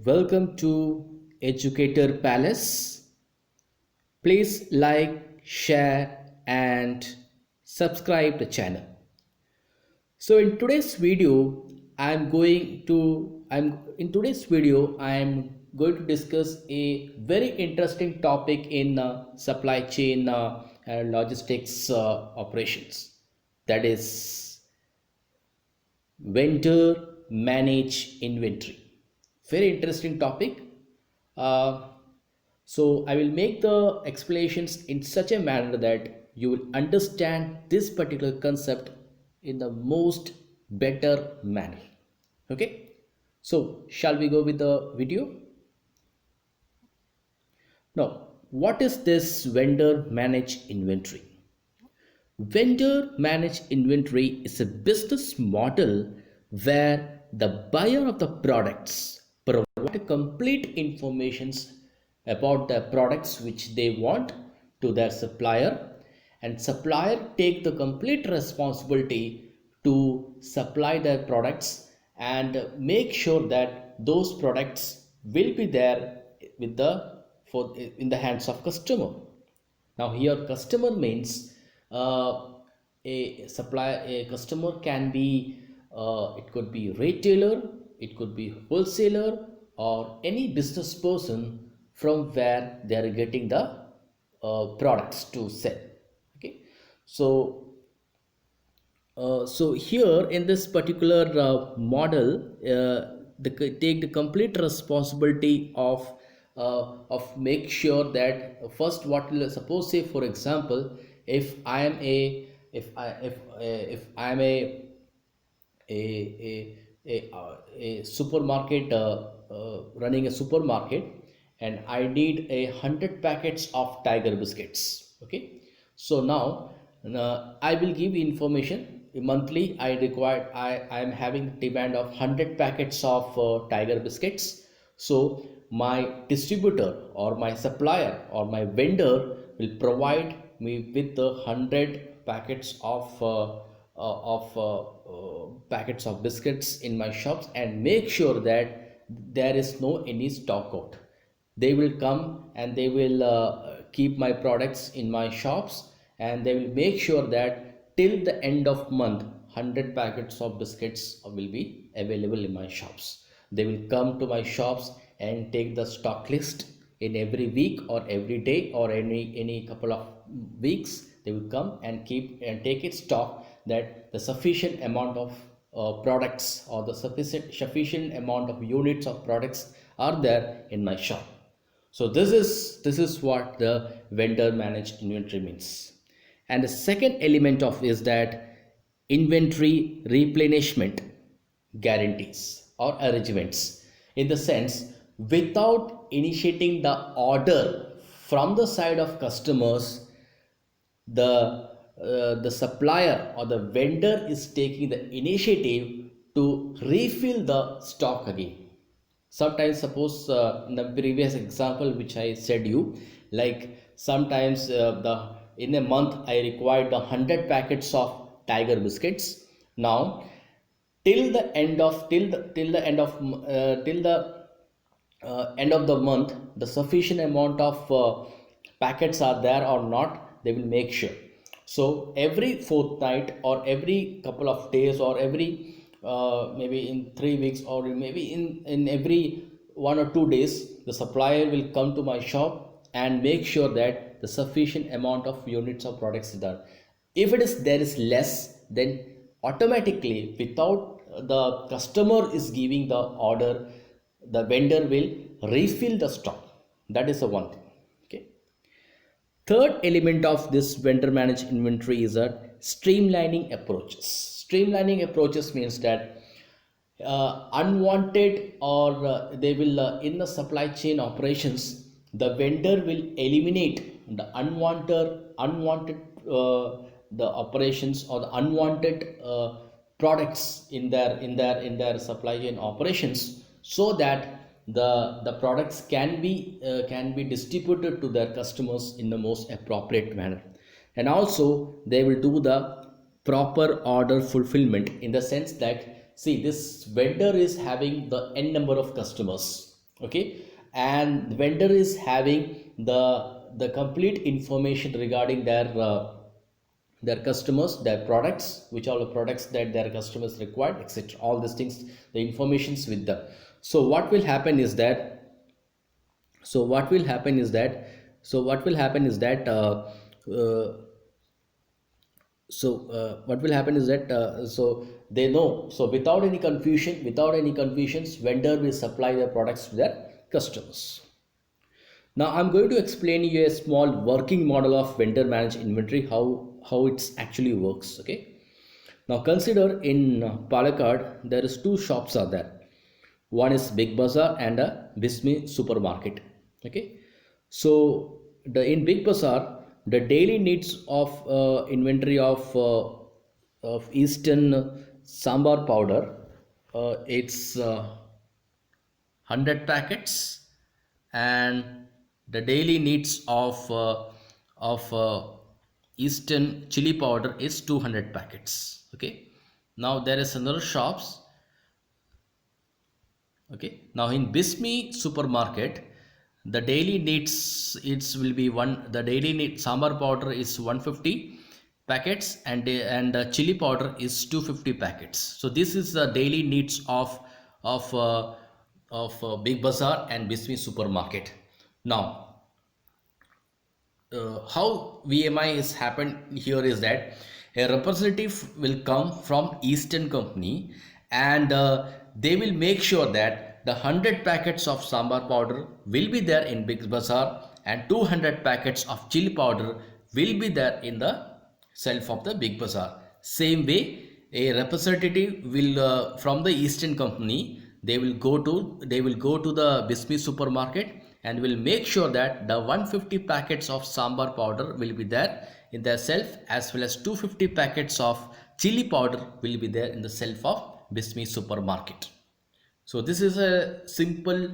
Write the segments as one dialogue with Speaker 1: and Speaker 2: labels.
Speaker 1: Welcome to Educator Palace. Please like, share, and subscribe the channel. So, in today's video, I'm going to discuss a very interesting topic in supply chain and logistics operations. That is vendor manage inventory. Very interesting topic. uh, so I will make the explanations in such a manner that you will understand this particular concept in the most better manner. Okay, so shall we go with the video? Now, what is this vendor manage inventory? Vendor managed inventory is a business model where the buyer of the products provide complete information about the products which they want to their supplier, and supplier take the complete responsibility to supply their products and make sure that those products will be there with the for in the hands of customer. Now here customer means a customer can be it could be retailer, it could be wholesaler, or any business person from where they are getting the products to sell. Okay, so so here in this particular model, take the complete responsibility of make sure that first what will suppose, say for example, if I am a if I am a supermarket, running a supermarket, and I need 100 packets of tiger biscuits. Okay, so now I will give information monthly. I am having demand of 100 packets of tiger biscuits. So my distributor or my supplier or my vendor will provide me with the 100 packets of packets of biscuits in my shops, and make sure that there is no any stock out. They will come and they will keep my products in my shops, and they will make sure that till the end of month 100 packets of biscuits will be available in my shops. They will come to my shops and take the stock list in every week or every day or any couple of weeks. They will come and keep and take its stock, that the sufficient amount of products or the sufficient amount of units of products are there in my shop. So this is what the vendor managed inventory means. And the second element of is that inventory replenishment guarantees or arrangements, in the sense, without initiating the order from the side of customers, the supplier or the vendor is taking the initiative to refill the stock again. Sometimes suppose, in the previous example which I said you, like sometimes the in a month I required the 100 packets of tiger biscuits. Now till the end of till the end of the month, the sufficient amount of packets are there or not, they will make sure. So every fortnight or every couple of days or every maybe in 3 weeks or maybe in every 1 or 2 days, the supplier will come to my shop and make sure that the sufficient amount of units of products is done. If it is there is less, then automatically, without the customer is giving the order, the vendor will refill the stock. That is the one thing. Okay, third element of this vendor managed inventory is a streamlining approaches. Streamlining approaches means that unwanted or they will in the supply chain operations, the vendor will eliminate the unwanted the operations or the unwanted products in their supply chain operations, so that the products can be distributed to their customers in the most appropriate manner. And also they will do the proper order fulfillment, in the sense that see, this vendor is having the n number of customers, okay, and the vendor is having the complete information regarding their customers, their products, which are the products that their customers required, etc. All these things, the informations with them. So what will happen is that so what will happen is that so what will happen is that uh, what will happen is that so they know, so without any confusions, vendor will supply their products to their customers. Now I'm going to explain you a small working model of vendor managed inventory, how it's actually works. Okay, now consider in Palakkad there is two shops are there. One is Big Bazaar and a Bismi supermarket. Okay, so the in Big Bazaar, the daily needs of inventory of Eastern sambar powder, it's 100 packets, and the daily needs of Eastern chili powder is 200 packets. Okay, now there is another shops. Okay, now in Bismi supermarket, the daily needs, it will be one, the daily need sambar powder is 150 packets, and chili powder is 250 packets. So this is the daily needs of Big Bazaar and Bismi supermarket. Now how VMI is happened here is that a representative will come from Eastern company, and they will make sure that the 100 packets of sambar powder will be there in Big Bazaar, and 200 packets of chili powder will be there in the shelf of the Big Bazaar. Same way, a representative will from the Eastern company, they will go to the Bismi supermarket and will make sure that the 150 packets of sambar powder will be there in the shelf, as well as 250 packets of chili powder will be there in the shelf of Bismi supermarket. So this is a simple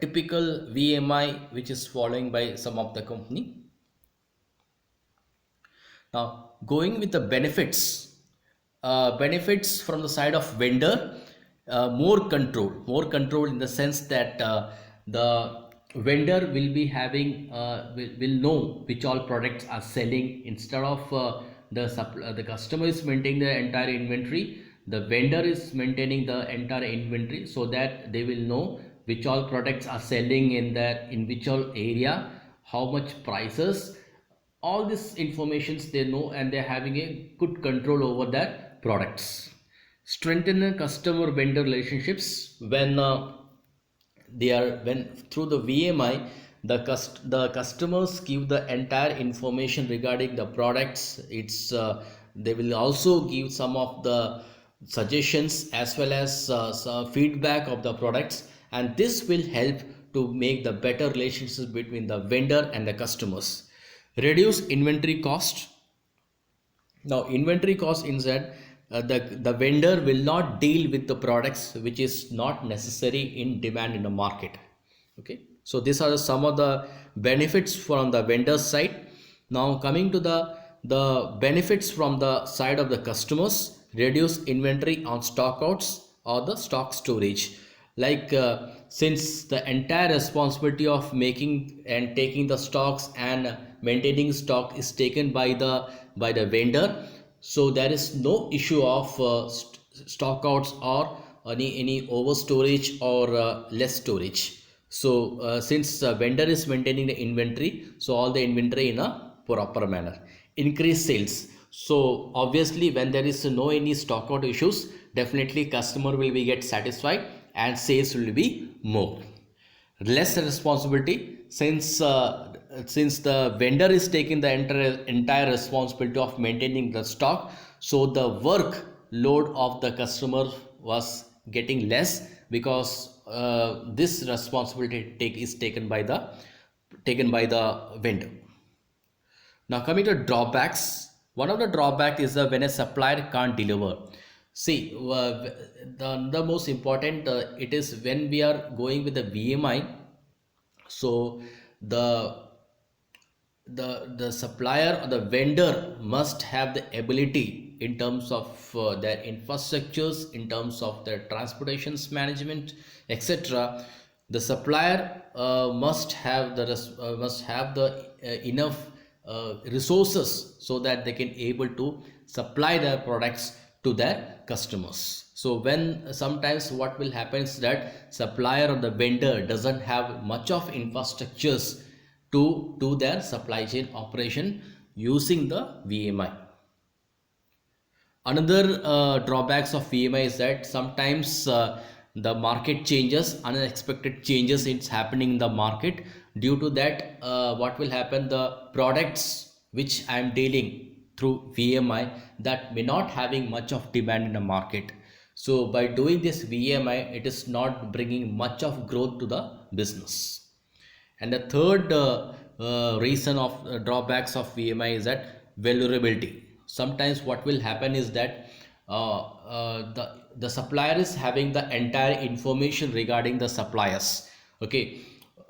Speaker 1: typical VMI which is following by some of the company. Now going with the benefits from the side of vendor, more control in the sense that the vendor will be having will know which all products are selling. Instead of the customer is maintaining the entire inventory, the vendor is maintaining the entire inventory, so that they will know which all products are selling in which all area, how much prices, all these informations they know, and they're having a good control over their products. Strengthen customer vendor relationships when they are when through the VMI, the customers give the entire information regarding the products. It's they will also give some of the suggestions as well as some feedback of the products, and this will help to make the better relationships between the vendor and the customers. Reduce inventory cost. Now inventory cost is that the vendor will not deal with the products which is not necessary in demand in the market. Okay, so these are some of the benefits from the vendor side. Now coming to the benefits from the side of the customers: reduce inventory on stockouts or the stock storage. Like since the entire responsibility of making and taking the stocks and maintaining stock is taken by the vendor, so there is no issue of stockouts or any over storage or less storage. So since vendor is maintaining the inventory, so all the inventory in a proper manner. Increase sales. So obviously when there is no any stockout issues, definitely customer will be get satisfied and sales will be more. Less responsibility, since the vendor is taking the entire responsibility of maintaining the stock, so the work load of the customer was getting less, because this responsibility is taken by the vendor. Now coming to drawbacks, one of the drawback is when a supplier can't deliver. See, the most important it is when we are going with the VMI. So the supplier or the vendor must have the ability in terms of their infrastructures, in terms of their transportations management, etc. The supplier must have the enough resources so that they can able to supply their products to their customers. So when sometimes what will happen is that supplier or the vendor doesn't have much of infrastructures to do their supply chain operation using the VMI. Another drawbacks of VMI is that sometimes the market changes, unexpected changes it's happening in the market. Due to that, what will happen, the products which I am dealing through VMI, that may not having much of demand in the market. So by doing this VMI, it is not bringing much of growth to the business. And the third reason of drawbacks of VMI is that vulnerability. Sometimes what will happen is that the supplier is having the entire information regarding the suppliers. Okay,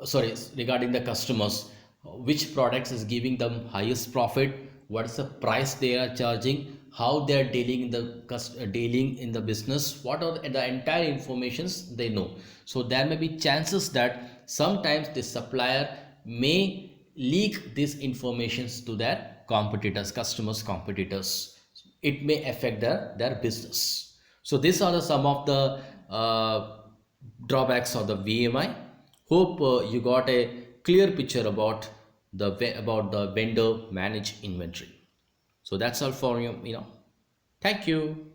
Speaker 1: sorry, regarding the customers, which products is giving them highest profit, what is the price they are charging, how they are dealing in the dealing in the business, what are the entire informations they know. So there may be chances that sometimes the supplier may leak these informations to their competitors, customers, competitors. It may affect their business. So these are some of the drawbacks of the VMI. Hope you got a clear picture about the vendor managed inventory. So that's all for you. Thank you.